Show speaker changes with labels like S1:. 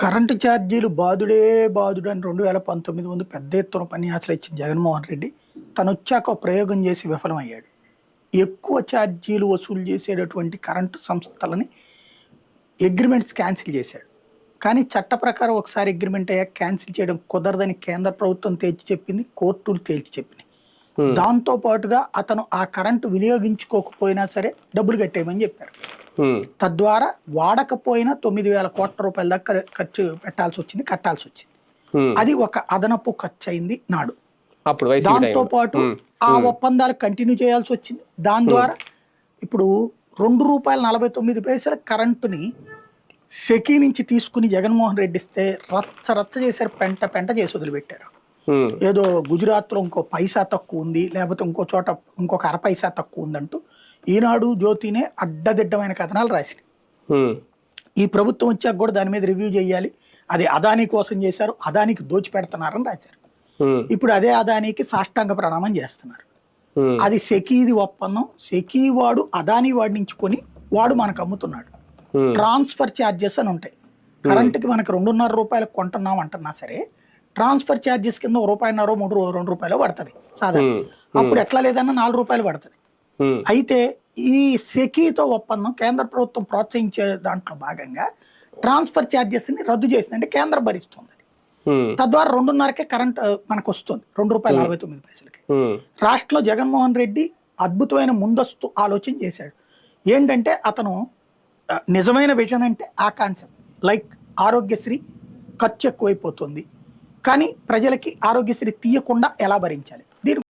S1: Current ఛార్జీలు బాదుడే బాదుడు అని 2019 ముందు పెద్ద ఎత్తున ఉపన్యాసాలు ఇచ్చిన జగన్మోహన్ రెడ్డి తనొచ్చాక ఒక ప్రయోగం చేసి విఫలమయ్యాడు. ఎక్కువ ఛార్జీలు వసూలు చేసేటటువంటి కరెంటు సంస్థలని అగ్రిమెంట్స్ క్యాన్సిల్ చేశాడు. కానీ చట్ట ప్రకారం ఒకసారి అగ్రిమెంట్ అయ్యాక క్యాన్సిల్ చేయడం కుదరదని కేంద్ర ప్రభుత్వం తేల్చి చెప్పింది, కోర్టులు తేల్చి చెప్పినాయి. దాంతో పాటుగా అతను ఆ కరెంటు వినియోగించుకోకపోయినా సరే డబ్బులు కట్టేయమని చెప్పారు. తద్వారా వాడకపోయినా 9,000 కోట్ల రూపాయల దాకా ఖర్చు పెట్టాల్సి వచ్చింది, కట్టాల్సి వచ్చింది. అది ఒక అదనపు ఖర్చు అయింది నాడు. దాంతో పాటు ఆ ఒప్పందాలు కంటిన్యూ చేయాల్సి వచ్చింది. దాని ద్వారా ఇప్పుడు ₹2.49 కరెంటుని సెకీ నుంచి తీసుకుని జగన్మోహన్ రెడ్డి ఇస్తే రచ్చ చేశారు, పెంట పెంట చేసి వదిలిపెట్టారు. ఏదో గుజరాత్లో ఇంకో పైసా తక్కువ ఉంది, లేకపోతే ఇంకో చోట ఇంకొక అర పైసా తక్కువ ఉందంటూ ఈనాడు జ్యోతినే అడ్డదిడ్డమైన కథనాలు రాసినాయి. ఈ ప్రభుత్వం వచ్చాక కూడా దాని మీద రివ్యూ చేయాలి, అది అదానీ కోసం చేశారు, అదానికి దోచి పెడుతున్నారని రాశారు. ఇప్పుడు అదే అదానికి సాష్టాంగ ప్రణామం చేస్తున్నారు. అది సెకీది ఒప్పందం. సెకీ వాడు అదానీ వాడి నుంచి కొని వాడు మనకు అమ్ముతున్నాడు. ట్రాన్స్ఫర్ ఛార్జెస్ అని ఉంటాయి. కరెంటుకి మనకు ₹2.5 కొంటున్నాం అంటున్నా సరే ట్రాన్స్ఫర్ ఛార్జెస్ కింద ₹1.5 ₹2 పడుతుంది సాధారణ. అప్పుడు ఎట్లా లేదన్నా ₹4 పడుతుంది. అయితే ఈ సెకీతో ఒప్పందం కేంద్ర ప్రభుత్వం ప్రోత్సహించే దాంట్లో భాగంగా ట్రాన్స్ఫర్ ఛార్జెస్ ని రద్దు చేసింది. అంటే కేంద్రం భరిస్తుంది. తద్వారా 2.5కే కరెంట్ మనకు వస్తుంది, ₹2.49. రాష్ట్రంలో జగన్మోహన్ రెడ్డి అద్భుతమైన ముందస్తు ఆలోచన చేశాడు. ఏంటంటే అతను నిజమైన విజన్ అంటే ఆ కాన్సెప్ట్, లైక్ ఆరోగ్యశ్రీ ఖర్చు ఎక్కువైపోతుంది కానీ ప్రజలకి ఆరోగ్యశ్రీ తీయకుండా ఎలా భరించాలి, దీని